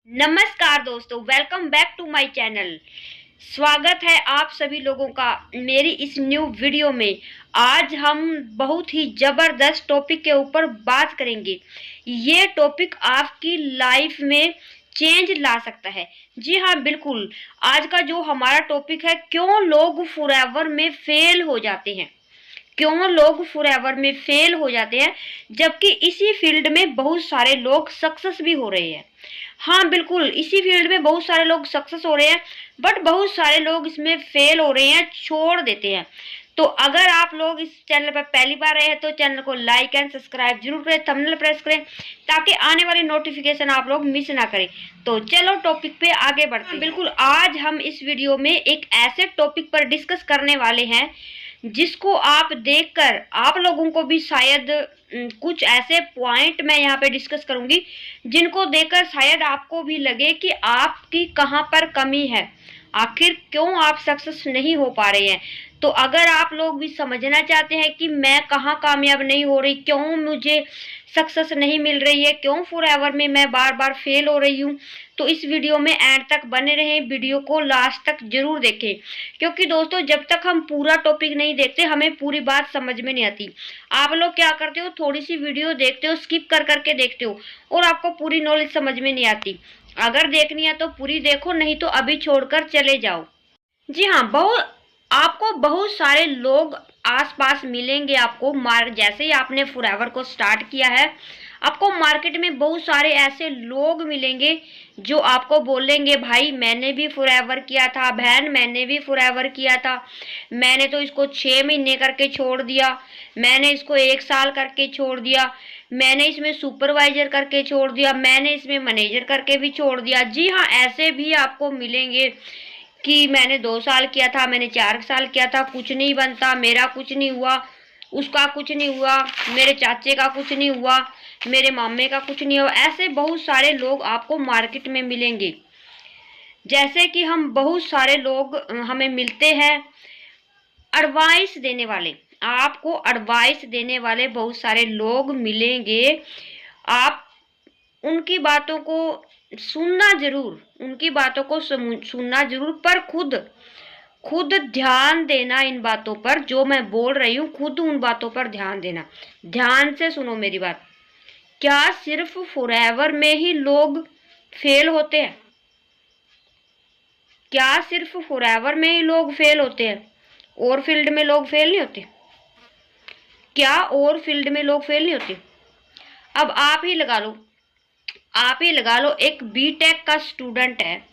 नमस्कार दोस्तों, welcome back to my channel. स्वागत है आप सभी लोगों का मेरी इस न्यू वीडियो में। आज हम बहुत ही ज़बरदस्त टॉपिक के ऊपर बात करेंगे। ये टॉपिक आपकी लाइफ में चेंज ला सकता है। जी हाँ, बिल्कुल। आज का जो हमारा टॉपिक है, क्यों लोग फॉरएवर में फेल हो जाते हैं। क्यों लोग फॉरएवर में फेल हो जाते हैं, जबकि इसी फील्ड में बहुत सारे लोग सक्सेस भी हो रहे हैं। हाँ बिल्कुल, इसी फील्ड में बहुत सारे लोग सक्सेस हो रहे हैं, बट बहुत सारे लोग इसमें फेल हो रहे हैं, छोड़ देते हैं। तो अगर आप लोग इस चैनल पर पहली बार आए हैं तो चैनल को लाइक एंड सब्सक्राइब जरूर करें, थंबनेल प्रेस करें ताकि आने वाली नोटिफिकेशन आप लोग मिस ना करें। तो चलो टॉपिक पे आगे बढ़ते हैं। बिल्कुल, आज हम इस वीडियो में एक ऐसे टॉपिक पर डिस्कस करने वाले हैं जिसको आप देखकर आप लोगों को भी शायद कुछ ऐसे पॉइंट मैं यहाँ पे डिस्कस करूंगी जिनको देखकर शायद आपको भी लगे कि आपकी कहाँ पर कमी है, आखिर क्यों आप सक्सेस नहीं हो पा रहे हैं। तो अगर आप लोग भी समझना चाहते हैं कि मैं कहाँ कामयाब नहीं हो रही, क्यों मुझे सक्सेस नहीं मिल रही है, क्यों फॉरएवर में मैं बार बार फेल हो रही हूँ, तो इस वीडियो में एंड तक बने रहें, वीडियो को लास्ट तक जरूर देखें। क्योंकि दोस्तों, जब तक हम पूरा टॉपिक नहीं देखते हमें पूरी बात समझ में नहीं आती। आप लोग क्या करते हो, थोड़ी सी वीडियो देखते हो, स्किप कर करके देखते हो और आपको पूरी नॉलेज समझ में नहीं आती। अगर देखनी है तो पूरी देखो, नहीं तो अभी छोड़कर चले जाओ। जी हाँ, आपको बहुत सारे लोग आसपास मिलेंगे। आपको जैसे ही आपने फॉरएवर को स्टार्ट किया है, आपको मार्केट में बहुत सारे ऐसे लोग मिलेंगे जो आपको बोलेंगे, भाई मैंने भी फॉरएवर किया था, बहन मैंने भी फॉरएवर किया था, मैंने तो इसको 6 महीने करके छोड़ दिया, मैंने इसको 1 साल करके छोड़ दिया, मैंने इसमें सुपरवाइजर करके छोड़ दिया, मैंने इसमें मैनेजर करके भी छोड़ दिया। जी हाँ, ऐसे भी आपको मिलेंगे कि मैंने 2 साल किया था, मैंने 4 साल किया था, कुछ नहीं बनता, मेरा कुछ नहीं हुआ, उसका कुछ नहीं हुआ, मेरे चाचे का कुछ नहीं हुआ, मेरे मामे का कुछ नहीं हुआ। ऐसे बहुत सारे लोग आपको मार्केट में मिलेंगे। जैसे कि हम बहुत सारे लोग हमें मिलते हैं एडवाइस देने वाले, आपको एडवाइस देने वाले बहुत सारे लोग मिलेंगे। आप उनकी बातों को सुनना जरूर, उनकी बातों को सुनना जरूर, पर खुद ध्यान देना इन बातों पर जो मैं बोल रही हूँ, खुद उन बातों पर ध्यान देना। ध्यान से सुनो मेरी बात। क्या सिर्फ फॉरएवर में ही लोग फेल होते हैं? क्या सिर्फ फॉरएवर में ही लोग फेल होते हैं, और फील्ड में लोग फेल नहीं होते? क्या और फील्ड में लोग फेल नहीं होते? अब आप ही लगा लो, एक बीटेक का स्टूडेंट है,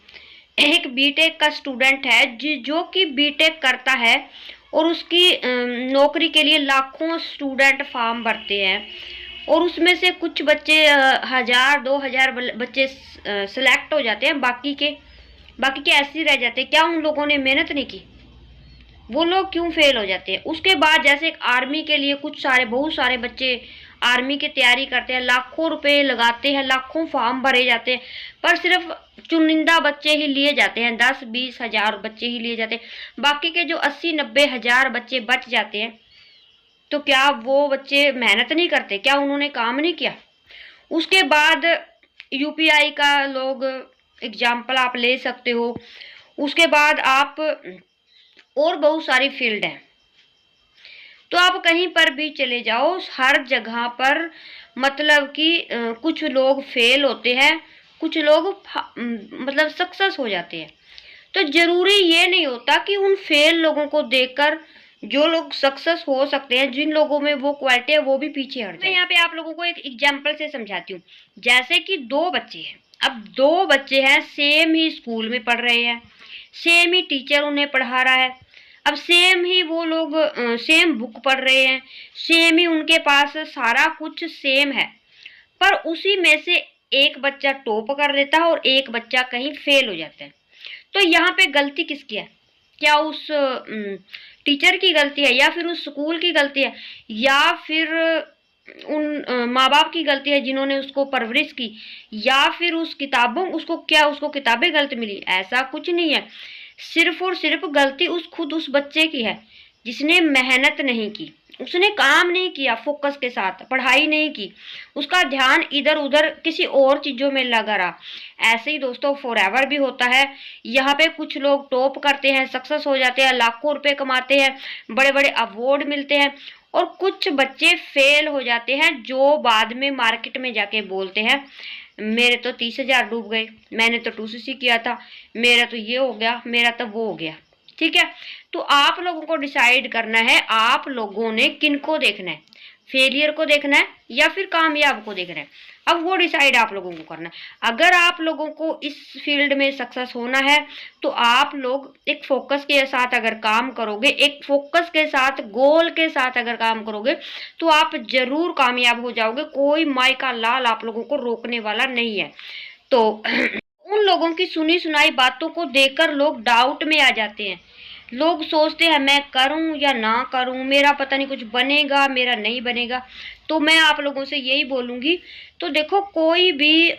एक बीटेक का स्टूडेंट है जो कि बीटेक करता है और उसकी नौकरी के लिए लाखों स्टूडेंट फॉर्म भरते हैं और उसमें से कुछ बच्चे 1000-2000 बच्चे सिलेक्ट हो जाते हैं, बाकी के ऐसे ही रह जाते हैं। क्या उन लोगों ने मेहनत नहीं की? वो लोग क्यों फेल हो जाते हैं? उसके बाद जैसे एक आर्मी के लिए बहुत सारे बच्चे आर्मी की तैयारी करते हैं, लाखों रुपए लगाते हैं, लाखों फॉर्म भरे जाते हैं, पर सिर्फ चुनिंदा बच्चे ही लिए जाते हैं, 10-20 हजार बच्चे ही लिए जाते हैं। बाकी के जो 80-90 हजार बच्चे बच जाते हैं, तो क्या वो बच्चे मेहनत नहीं करते? क्या उन्होंने काम नहीं किया? उसके बाद यूपीआई का लोग एग्जाम्पल आप ले सकते हो। उसके बाद आप और बहुत सारी फील्ड है, तो आप कहीं पर भी चले जाओ, हर जगह पर मतलब कि कुछ लोग फेल होते हैं, कुछ लोग मतलब सक्सेस हो जाते हैं। तो जरूरी ये नहीं होता कि उन फेल लोगों को देखकर जो लोग सक्सेस हो सकते हैं, जिन लोगों में वो क्वालिटी है, वो भी पीछे हट जाए। मैं यहाँ पे आप लोगों को एक एग्जाम्पल से समझाती हूँ। जैसे कि 2 बच्चे हैं, अब 2 बच्चे हैं, सेम ही स्कूल में पढ़ रहे हैं, सेम ही टीचर उन्हें पढ़ा रहा है, अब सेम ही वो लोग सेम बुक पढ़ रहे हैं, सेम ही उनके पास सारा कुछ सेम है, पर उसी में से एक बच्चा टॉप कर देता है और एक बच्चा कहीं फेल हो जाता है। तो यहाँ पे गलती किसकी है? क्या उस टीचर की गलती है, या फिर उस स्कूल की गलती है, या फिर उन माँ बाप की गलती है जिन्होंने उसको परवरिश की, या फिर उसको किताबें गलत मिली? ऐसा कुछ नहीं है, सिर्फ और सिर्फ गलती उस बच्चे की है जिसने मेहनत नहीं की, उसने काम नहीं किया फोकस के साथ, पढ़ाई नहीं की, उसका ध्यान इधर उधर किसी और चीजों में लगा रहा। ऐसे ही दोस्तों फॉरएवर भी होता है। यहाँ पे कुछ लोग टॉप करते हैं, सक्सेस हो जाते हैं, लाखों रुपए कमाते हैं, बड़े बड़े अवार्ड मिलते हैं, और कुछ बच्चे फेल हो जाते हैं जो बाद में मार्केट में जाके बोलते हैं मेरे तो 30,000 डूब गए, मैंने तो 2cc किया था, मेरा तो ये हो गया, मेरा तो वो हो गया। ठीक है, तो आप लोगों को डिसाइड करना है आप लोगों ने किनको देखना है, फेलियर को देखना है या फिर कामयाब को देखना है। अब वो डिसाइड आप लोगों को करना है। अगर आप लोगों को इस फील्ड में सक्सेस होना है तो आप लोग एक फोकस के साथ अगर काम करोगे, एक फोकस के साथ गोल के साथ अगर काम करोगे तो आप जरूर कामयाब हो जाओगे। कोई माई का लाल आप लोगों को रोकने वाला नहीं है। तो उन लोगों की सुनी सुनाई बातों को देखकर लोग डाउट में आ जाते हैं। लोग सोचते हैं मैं करूं या ना करूं, मेरा पता नहीं कुछ बनेगा, मेरा नहीं बनेगा। तो मैं आप लोगों से यही बोलूंगी, तो देखो कोई भी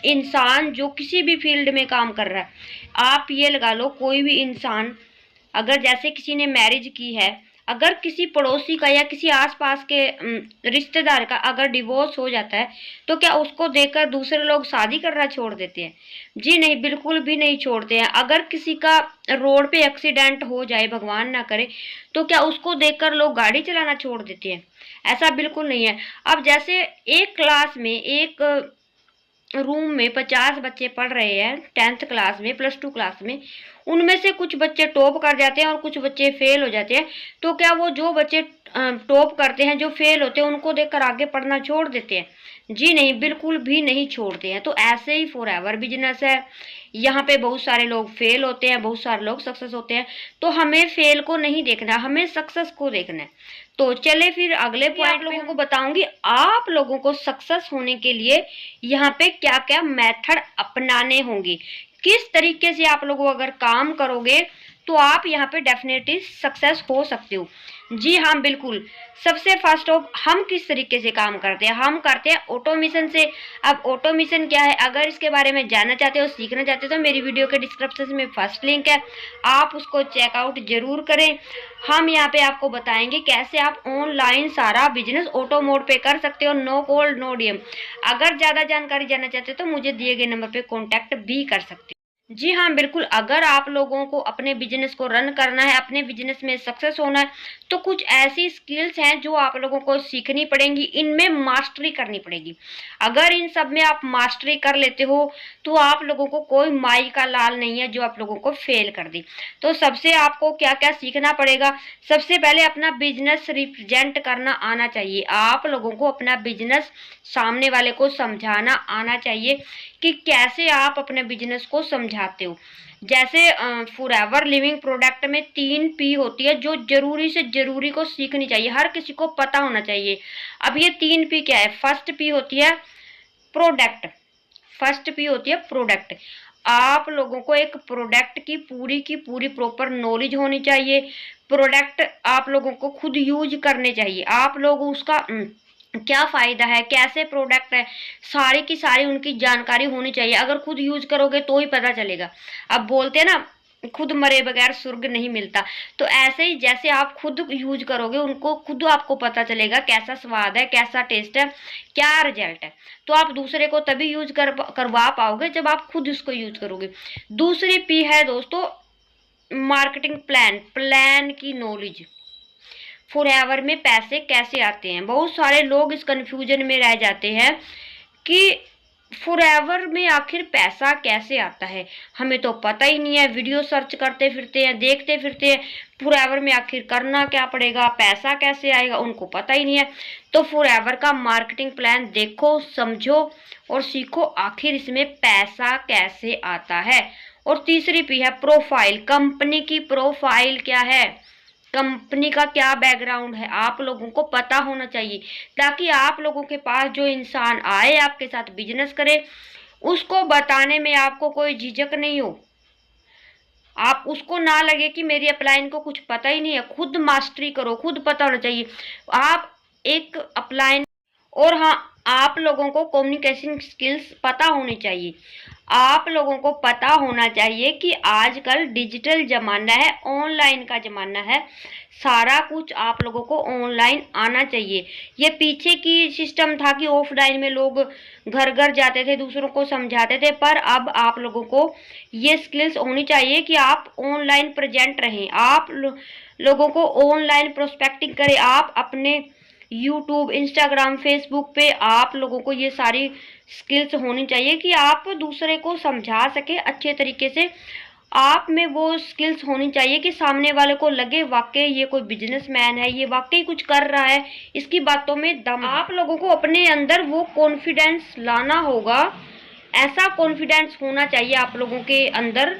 इंसान जो किसी भी फील्ड में काम कर रहा है, आप ये लगा लो कोई भी इंसान अगर जैसे किसी ने मैरिज की है, अगर किसी पड़ोसी का या किसी आसपास के रिश्तेदार का अगर डिवोर्स हो जाता है तो क्या उसको देखकर दूसरे लोग शादी करना छोड़ देते हैं? जी नहीं, बिल्कुल भी नहीं छोड़ते हैं। अगर किसी का रोड पे एक्सीडेंट हो जाए, भगवान ना करे, तो क्या उसको देखकर लोग गाड़ी चलाना छोड़ देते हैं? ऐसा बिल्कुल नहीं है। अब जैसे एक क्लास में, एक रूम में 50 बच्चे पढ़ रहे हैं 10th क्लास में, +2 क्लास में, उनमें से कुछ बच्चे टॉप कर जाते हैं और कुछ बच्चे फेल हो जाते हैं। तो क्या वो जो बच्चे टॉप करते हैं, जो फेल होते हैं, उनको देखकर आगे पढ़ना छोड़ देते हैं? जी नहीं, बिल्कुल भी नहीं छोड़ते हैं। तो ऐसे ही फॉरएवर बिजनेस है। यहाँ पे बहुत सारे लोग फेल होते हैं, बहुत सारे लोग सक्सेस होते हैं। तो हमें फेल को नहीं देखना, हमें सक्सेस को देखना है। तो चले फिर अगले पॉइंट लोगों को बताऊंगी आप लोगों को सक्सेस होने के लिए यहाँ पे क्या क्या मेथड अपनाने होंगे, किस तरीके से आप लोग अगर काम करोगे तो आप यहाँ पे डेफिनेटली सक्सेस हो सकते हो। जी हाँ, बिल्कुल। सबसे फर्स्ट ऑफ हम किस तरीके से काम करते हैं, हम करते हैं ऑटोमेशन से। अब ऑटोमेशन क्या है, अगर इसके बारे में जानना चाहते हो, सीखना चाहते हो, तो मेरी वीडियो के डिस्क्रिप्शन में फर्स्ट लिंक है, आप उसको चेकआउट जरूर करें। हम यहाँ पे आपको बताएंगे कैसे आप ऑनलाइन सारा बिजनेस ऑटो मोड पे कर सकते हो, नो कॉल नो डीएम। अगर ज़्यादा जानकारी जानना चाहते हो तो मुझे दिए गए नंबर पे कॉन्टैक्ट भी कर सकते हो। जी हाँ, बिल्कुल। अगर आप लोगों को अपने बिजनेस को रन करना है, अपने बिजनेस में सक्सेस होना है, तो कुछ ऐसी स्किल्स हैं जो आप लोगों को सीखनी पड़ेंगी, इनमें मास्टरी करनी पड़ेगी। अगर इन सब में आप मास्टरी कर लेते हो तो आप लोगों को कोई माई का लाल नहीं है जो आप लोगों को फेल कर दे। तो सबसे आपको क्या क्या सीखना पड़ेगा? सबसे पहले अपना बिजनेस रिप्रेजेंट करना आना चाहिए। आप लोगों को अपना बिजनेस सामने वाले को समझाना आना चाहिए कि कैसे आप अपने बिजनेस को समझाते हो। जैसे फॉरएवर लिविंग प्रोडक्ट में 3P होती है जो जरूरी से जरूरी को सीखनी चाहिए, हर किसी को पता होना चाहिए। अब ये 3P क्या है? फर्स्ट P होती है प्रोडक्ट, फर्स्ट P होती है प्रोडक्ट। आप लोगों को एक प्रोडक्ट की पूरी प्रॉपर नॉलेज होनी चाहिए। प्रोडक्ट आप लोगों को खुद यूज करने चाहिए। आप लोग उसका क्या फायदा है, कैसे प्रोडक्ट है, सारी की सारी उनकी जानकारी होनी चाहिए। अगर खुद यूज करोगे तो ही पता चलेगा। अब बोलते हैं ना, खुद मरे बगैर स्वर्ग नहीं मिलता। तो ऐसे ही जैसे आप खुद यूज करोगे, उनको खुद आपको पता चलेगा कैसा स्वाद है, कैसा टेस्ट है, क्या रिजल्ट है। तो आप दूसरे को तभी यूज करवा पाओगे जब आप खुद उसको यूज करोगे। दूसरी P है दोस्तों मार्केटिंग प्लान, प्लान की नॉलेज। फॉरएवर में पैसे कैसे आते हैं? बहुत सारे लोग इस कंफ्यूजन में रह जाते हैं कि फॉरएवर में आखिर पैसा कैसे आता है। हमें तो पता ही नहीं है, वीडियो सर्च करते फिरते हैं, देखते फिरते हैं, फॉरएवर में आखिर करना क्या पड़ेगा, पैसा कैसे आएगा, उनको पता ही नहीं है। तो फॉरएवर का मार्केटिंग प्लान देखो, समझो और सीखो आखिर इसमें पैसा कैसे आता है। और तीसरी P है प्रोफाइल, कंपनी की प्रोफाइल क्या है, कंपनी का क्या बैकग्राउंड है, आप लोगों को पता होना चाहिए, ताकि आप लोगों के पास जो इंसान आए आपके साथ बिजनेस करे, उसको बताने में आपको कोई झिझक नहीं हो। आप उसको ना लगे कि मेरी अपलाइन को कुछ पता ही नहीं है। खुद मास्टरी करो, खुद पता होना चाहिए। आप एक अपलाइन, और हाँ, आप लोगों को कम्युनिकेशन स्किल्स पता होनी चाहिए। आप लोगों को पता होना चाहिए कि आजकल डिजिटल ज़माना है, ऑनलाइन का ज़माना है, सारा कुछ आप लोगों को ऑनलाइन आना चाहिए। ये पीछे की सिस्टम था कि ऑफलाइन में लोग घर घर जाते थे, दूसरों को समझाते थे, पर अब आप लोगों को ये स्किल्स होनी चाहिए कि आप ऑनलाइन प्रेजेंट रहें, आप लोगों को ऑनलाइन प्रोस्पेक्टिंग करें। आप अपने यूट्यूब, इंस्टाग्राम, फेसबुक पे आप लोगों को ये सारी स्किल्स होनी चाहिए कि आप दूसरे को समझा सके अच्छे तरीके से। आप में वो स्किल्स होनी चाहिए कि सामने वाले को लगे वाकई ये कोई बिजनेसमैन है, ये वाकई कुछ कर रहा है, इसकी बातों में दम। आप लोगों को अपने अंदर वो कॉन्फिडेंस लाना होगा, ऐसा कॉन्फिडेंस होना चाहिए आप लोगों के अंदर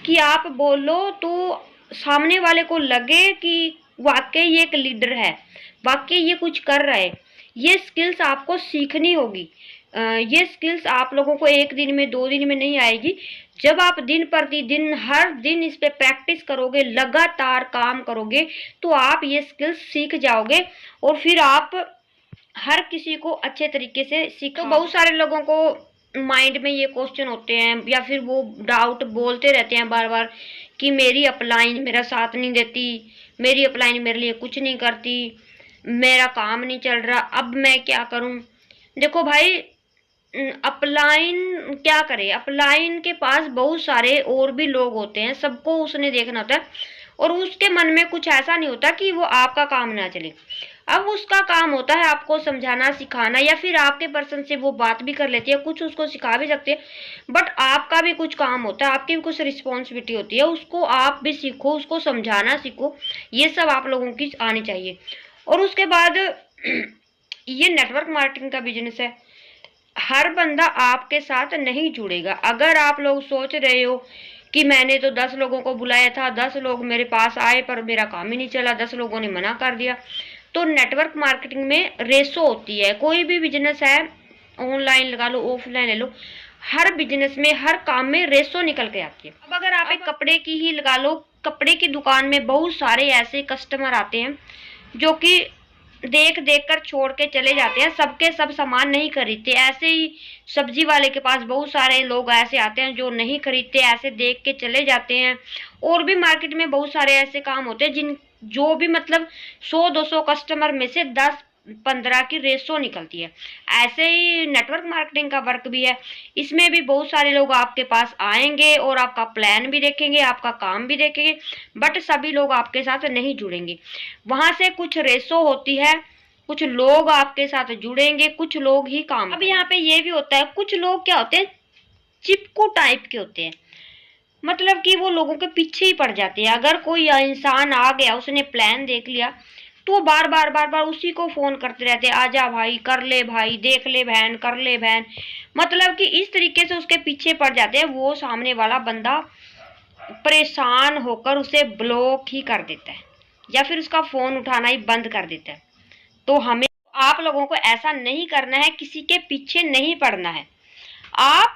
कि आप बोलो तो सामने वाले को लगे कि वाकई ये एक लीडर है, वाकई ये कुछ कर रहा है। ये स्किल्स आपको सीखनी होगी। ये स्किल्स आप लोगों को एक दिन में, 2 दिन में नहीं आएगी। जब आप दिन प्रतिदिन हर दिन इस पे प्रैक्टिस करोगे, लगातार काम करोगे, तो आप ये स्किल्स सीख जाओगे और फिर आप हर किसी को अच्छे तरीके से सीखो। तो बहुत सारे लोगों को माइंड में ये क्वेश्चन होते हैं या फिर वो डाउट बोलते रहते हैं बार बार कि मेरी अपलाइन मेरा साथ नहीं देती, मेरी अपलाइन मेरे लिए कुछ नहीं करती, मेरा काम नहीं चल रहा, अब मैं क्या करूं। देखो भाई, अपलाइन क्या करे, अपलाइन के पास बहुत सारे और भी लोग होते हैं, सबको उसने देखना होता है और उसके मन में कुछ ऐसा नहीं होता कि वो आपका काम ना चले। अब उसका काम होता है आपको समझाना, सिखाना, या फिर आपके पर्सन से वो बात भी कर लेती है, कुछ उसको सिखा भी सकते हैं, बट आपका भी कुछ काम होता है, आपकी भी कुछ रिस्पॉन्सिबिलिटी होती है, उसको आप भी सीखो, उसको समझाना सीखो। ये सब आप लोगों की आनी चाहिए। और उसके बाद ये नेटवर्क मार्केटिंग का बिजनेस है, हर बंदा आपके साथ नहीं जुड़ेगा। अगर आप लोग सोच रहे हो कि मैंने तो 10 लोगों को बुलाया था, 10 लोग मेरे पास आए पर मेरा काम ही नहीं चला, 10 लोगों ने मना कर दिया, तो नेटवर्क मार्केटिंग में रेशो होती है। कोई भी बिजनेस है, ऑनलाइन लगा लो, ऑफलाइन ले लो, हर बिजनेस में, हर काम में रेशो निकल के आती है। अब अगर आप एक कपड़े की ही लगा लो, कपड़े की दुकान में बहुत सारे ऐसे कस्टमर आते हैं जो कि देख देख कर छोड़ के चले जाते हैं, सबके सब सामान नहीं खरीदते। ऐसे ही सब्जी वाले के पास बहुत सारे लोग ऐसे आते हैं जो नहीं खरीदते, ऐसे देख के चले जाते हैं। और भी मार्केट में बहुत सारे ऐसे काम होते हैं जो भी मतलब 100-200 कस्टमर में से 10-15 की रेशो निकलती है। ऐसे ही नेटवर्क मार्केटिंग का वर्क भी है, इसमें भी बहुत सारे लोग आपके पास आएंगे और आपका प्लान भी देखेंगे, आपका काम भी देखेंगे, बट सभी लोग आपके साथ नहीं जुड़ेंगे। वहां से कुछ रेशो होती है, कुछ लोग आपके साथ जुड़ेंगे, कुछ लोग ही काम। अब यहाँ पे ये भी होता है, कुछ लोग क्या होते हैं, चिपकू टाइप के होते हैं, मतलब कि वो लोगों के पीछे ही पड़ जाते हैं। अगर कोई इंसान आ गया, उसने प्लान देख लिया, तो वो बार बार उसी को फोन करते रहते हैं, आजा भाई, कर ले भाई, देख ले बहन, कर ले बहन, मतलब कि इस तरीके से उसके पीछे पड़ जाते हैं। वो सामने वाला बंदा परेशान होकर उसे ब्लॉक ही कर देता है या फिर उसका फोन उठाना ही बंद कर देता है। तो हमें, आप लोगों को ऐसा नहीं करना है, किसी के पीछे नहीं पड़ना है। आप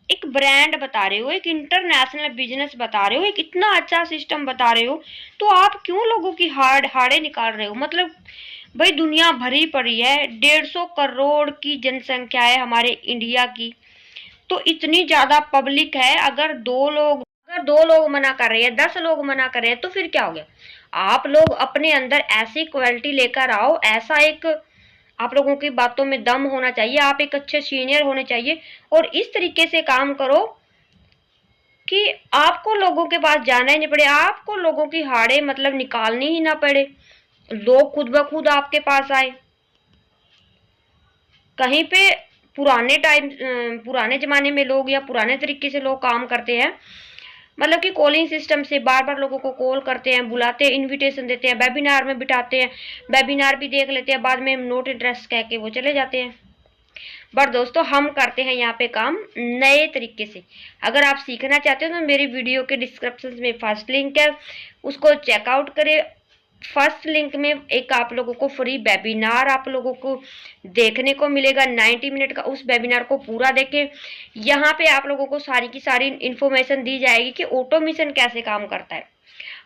एक ब्रांड बता रहे हो, एक इंटरनेशनल बिजनेस बता रहे हो, एक इतना अच्छा सिस्टम बता रहे हो, तो आप क्यों लोगों की हाड़े निकाल रहे हो। मतलब भाई, दुनिया भरी पड़ी है, 150 करोड़ की जनसंख्या है हमारे इंडिया की, तो इतनी ज्यादा पब्लिक है। अगर दो लोग मना कर रहे हैं, 10 लोग मना कर रहे हैं, तो फिर क्या हो गया। आप लोग अपने अंदर ऐसी क्वालिटी लेकर आओ, ऐसा एक आप लोगों की बातों में दम होना चाहिए, आप एक अच्छे सीनियर होने चाहिए और इस तरीके से काम करो कि आपको लोगों के पास जाना ही नहीं पड़े, आपको लोगों की हाड़े मतलब निकालनी ही ना पड़े, लोग खुद ब खुद आपके पास आए। कहीं पे पुराने जमाने में लोग या पुराने तरीके से लोग काम करते हैं, मतलब कि कॉलिंग सिस्टम से बार बार लोगों को कॉल करते हैं, बुलाते हैं, इनविटेशन देते हैं, वेबिनार में बिठाते हैं, वेबिनार भी देख लेते हैं, बाद में नोट इंटरेस्ट कह के वो चले जाते हैं। बट दोस्तों, हम करते हैं यहाँ पे काम नए तरीके से। अगर आप सीखना चाहते हो तो मेरी वीडियो के डिस्क्रिप्शन में फर्स्ट लिंक है, उसको चेकआउट करें। फर्स्ट लिंक में एक आप लोगों को फ्री वेबिनार आप लोगों को देखने को मिलेगा, 90 मिनट का। उस वेबिनार को पूरा देखें। यहाँ पे आप लोगों को सारी की सारी इन्फॉर्मेशन दी जाएगी कि ऑटोमेशन कैसे काम करता है।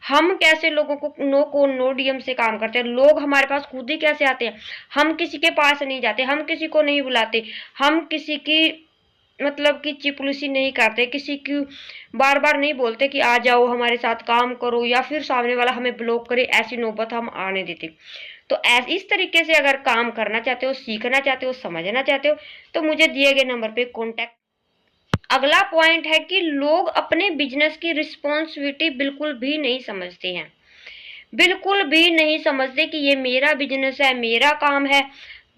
हम कैसे लोगों को नो कोड नो डीएम से काम करते हैं, लोग हमारे पास खुद ही कैसे आते हैं। हम किसी के पास नहीं जाते, हम किसी को नहीं बुलाते, हम किसी की मतलब कि चिपलूसी नहीं करते, किसी की बार बार नहीं बोलते कि आ जाओ हमारे साथ काम करो, या फिर सामने वाला हमें ब्लॉक करे, ऐसी नौबत हम आने देते। तो इस तरीके से अगर काम करना चाहते हो, सीखना चाहते हो, समझना चाहते हो, तो मुझे दिए गए नंबर पे कॉन्टैक्ट। अगला पॉइंट है कि लोग अपने बिजनेस की रिस्पॉन्सिबिलिटी बिल्कुल भी नहीं समझते हैं, बिल्कुल भी नहीं समझते कि ये मेरा बिजनेस है, मेरा काम है।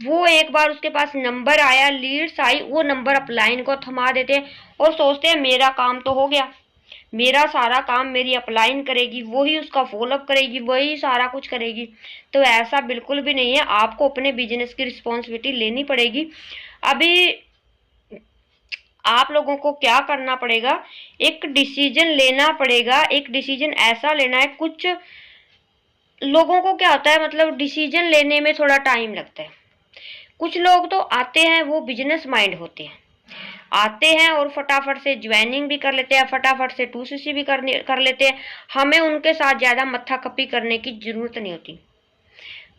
वो एक बार उसके पास नंबर आया, लीड्स आई, वो नंबर अपलाइन को थमा देते हैं और सोचते हैं मेरा काम तो हो गया, मेरा सारा काम मेरी अपलाइन करेगी, वही उसका फॉलोअप करेगी, वही सारा कुछ करेगी। तो ऐसा बिल्कुल भी नहीं है, आपको अपने बिजनेस की रिस्पॉन्सिबिलिटी लेनी पड़ेगी। अभी आप लोगों को क्या करना पड़ेगा, एक डिसीजन लेना पड़ेगा। एक डिसीजन ऐसा लेना है, कुछ लोगों को क्या होता है, मतलब डिसीजन लेने में थोड़ा टाइम लगता है। कुछ लोग तो आते हैं, वो बिजनेस माइंड होते हैं, आते हैं और फटाफट से ज्वाइनिंग भी कर लेते हैं, फटाफट से 2CC भी कर लेते हैं। हमें उनके साथ ज़्यादा मत्था कपी करने की ज़रूरत नहीं होती।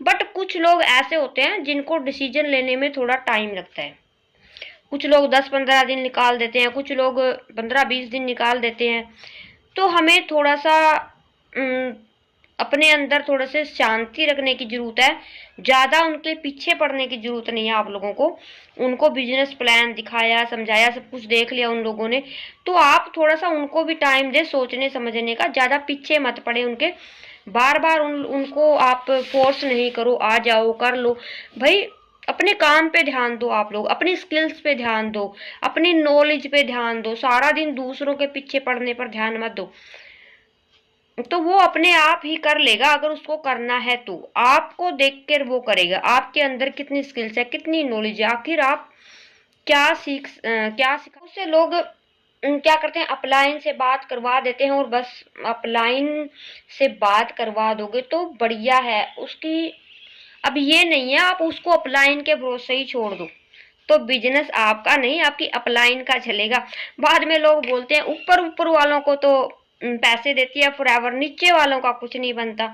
बट कुछ लोग ऐसे होते हैं जिनको डिसीजन लेने में थोड़ा टाइम लगता है। कुछ लोग 10-15 दिन निकाल देते हैं, कुछ लोग 15-20 दिन निकाल देते हैं। तो हमें थोड़ा सा अपने अंदर थोड़ा से शांति रखने की ज़रूरत है, ज़्यादा उनके पीछे पड़ने की ज़रूरत नहीं है आप लोगों को। उनको बिजनेस प्लान दिखाया, समझाया, सब कुछ देख लिया उन लोगों ने, तो आप थोड़ा सा उनको भी टाइम दे सोचने समझने का, ज़्यादा पीछे मत पड़े उनके। बार बार उनको आप फोर्स नहीं करो, आ जाओ कर लो भाई। अपने काम पे ध्यान दो, आप लोग अपनी स्किल्स पे ध्यान दो, अपनी नॉलेज पे ध्यान दो, सारा दिन दूसरों के पीछे पड़ने पर ध्यान मत दो। तो वो अपने आप ही कर लेगा, अगर उसको करना है तो आपको देख कर वो करेगा। आपके अंदर कितनी स्किल्स है, कितनी नॉलेज है, आखिर आप क्या सीखा। उससे लोग क्या करते हैं, अपलाइन से बात करवा देते हैं, और बस अपलाइन से बात करवा दोगे तो बढ़िया है उसकी। अब ये नहीं है आप उसको अपलाइन के भरोसे ही छोड़ दो, तो बिजनेस आपका नहीं, आपकी अपलाइन का चलेगा। बाद में लोग बोलते हैं ऊपर ऊपर वालों को तो पैसे देती है फॉरएवर, नीचे वालों का कुछ नहीं बनता।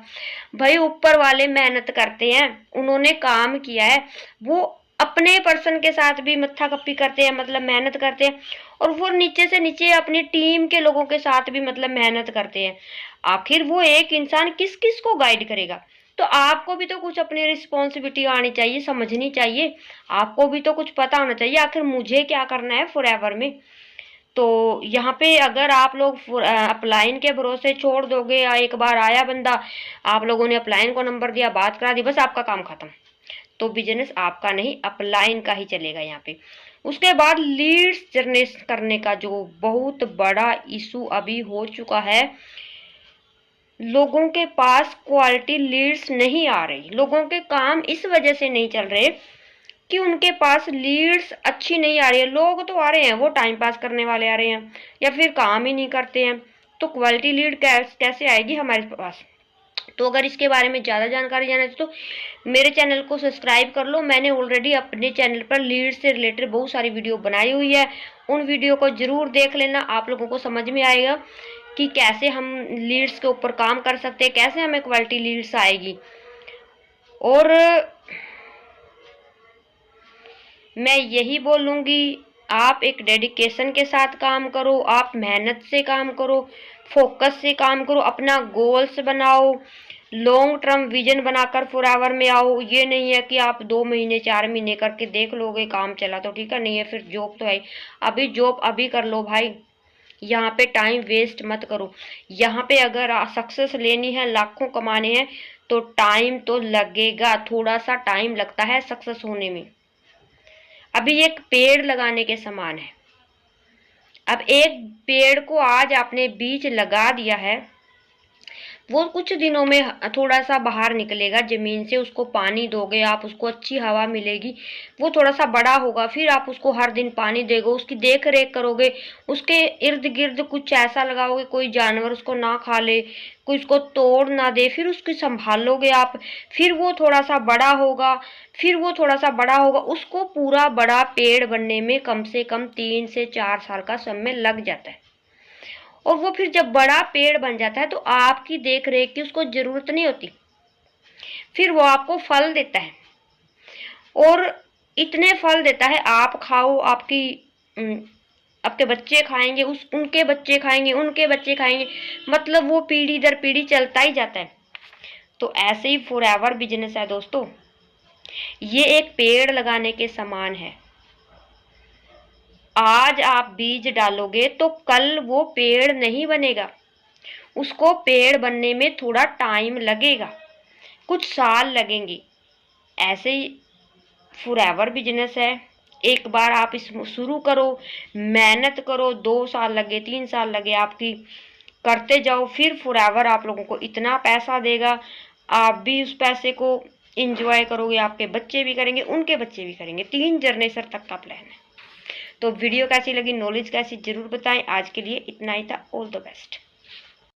भाई ऊपर वाले मेहनत करते हैं, उन्होंने काम किया है, वो अपने पर्सन के साथ भी मत्था कप्पी करते हैं, मतलब मेहनत करते हैं, और वो नीचे से नीचे अपनी टीम के लोगों के साथ भी मतलब मेहनत करते हैं। आखिर वो एक इंसान किस किस को गाइड करेगा। तो आपको भी तो कुछ अपनी रिस्पॉन्सिबिलिटी आनी चाहिए, समझनी चाहिए, आपको भी तो कुछ पता होना चाहिए आखिर मुझे क्या करना है फॉरएवर में। तो यहाँ पे अगर आप लोग अपलाइन के भरोसे छोड़ दोगे, या एक बार आया बंदा, आप लोगों ने अपलाइन को नंबर दिया, बात करा दी, बस आपका काम खत्म, तो बिजनेस आपका नहीं, अपलाइन का ही चलेगा यहाँ पे। उसके बाद लीड्स जनरेट करने का जो बहुत बड़ा इशू अभी हो चुका है, लोगों के पास क्वालिटी लीड्स नहीं आ रही। लोगों के काम इस वजह से नहीं चल रहे कि उनके पास लीड्स अच्छी नहीं आ रही है। लोग तो आ रहे हैं, वो टाइम पास करने वाले आ रहे हैं, या फिर काम ही नहीं करते हैं, तो क्वालिटी लीड कैसे आएगी हमारे पास। तो अगर इसके बारे में ज़्यादा जानकारी जानना है तो मेरे चैनल को सब्सक्राइब कर लो। मैंने ऑलरेडी अपने चैनल पर लीड से रिलेटेड बहुत सारी वीडियो बनाई हुई है, उन वीडियो को ज़रूर देख लेना, आप लोगों को समझ में आएगा कि कैसे हम लीड्स के ऊपर काम कर सकते हैं, कैसे हमें क्वालिटी लीड्स आएगी। और मैं यही बोलूँगी, आप एक डेडिकेशन के साथ काम करो, आप मेहनत से काम करो, फोकस से काम करो, अपना गोल्स बनाओ, लॉन्ग टर्म विजन बनाकर फॉरएवर में आओ। ये नहीं है कि आप 2 महीने 4 महीने करके देख लोगे काम चला तो ठीक है, नहीं है फिर जॉब तो है, अभी जॉब अभी कर लो भाई, यहाँ पे टाइम वेस्ट मत करो। यहाँ पे अगर सक्सेस लेनी है, लाखों कमाने हैं, तो टाइम तो लगेगा, थोड़ा सा टाइम लगता है सक्सेस होने में। अभी एक पेड़ लगाने के समान है। अब एक पेड़ को आज आपने बीज लगा दिया है, वो कुछ दिनों में थोड़ा सा बाहर निकलेगा जमीन से, उसको पानी दोगे आप, उसको अच्छी हवा मिलेगी, वो थोड़ा सा बड़ा होगा, फिर आप उसको हर दिन पानी देगो, उसकी देख रेख करोगे, उसके इर्द गिर्द कुछ ऐसा लगाओगे कोई जानवर उसको ना खा ले, कोई उसको तोड़ ना दे, फिर उसकी संभालोगे आप, फिर वो थोड़ा सा बड़ा होगा, फिर वो थोड़ा सा बड़ा होगा, उसको पूरा बड़ा पेड़ बनने में कम से कम 3 से 4 साल का समय लग जाता है। और वो फिर जब बड़ा पेड़ बन जाता है तो आपकी देख रेख की उसको जरूरत नहीं होती, फिर वो आपको फल देता है और इतने फल देता है, आप खाओ, आपके बच्चे खाएंगे, उनके बच्चे खाएंगे, उनके बच्चे खाएंगे, मतलब वो पीढ़ी दर पीढ़ी चलता ही जाता है। तो ऐसे ही फॉरएवर बिजनेस है दोस्तों, ये एक पेड़ लगाने के समान है। आज आप बीज डालोगे तो कल वो पेड़ नहीं बनेगा, उसको पेड़ बनने में थोड़ा टाइम लगेगा, कुछ साल लगेंगे। ऐसे ही फॉरएवर बिजनेस है, एक बार आप इस शुरू करो, मेहनत करो, 2 साल लगे 3 साल लगे आपकी, करते जाओ, फिर फॉरएवर आप लोगों को इतना पैसा देगा, आप भी उस पैसे को इंजॉय करोगे, आपके बच्चे भी करेंगे, उनके बच्चे भी करेंगे, 3 जनरेशन तक का प्लान है। तो वीडियो कैसी लगी, नॉलेज कैसी, जरूर बताएं। आज के लिए इतना ही था। All the best.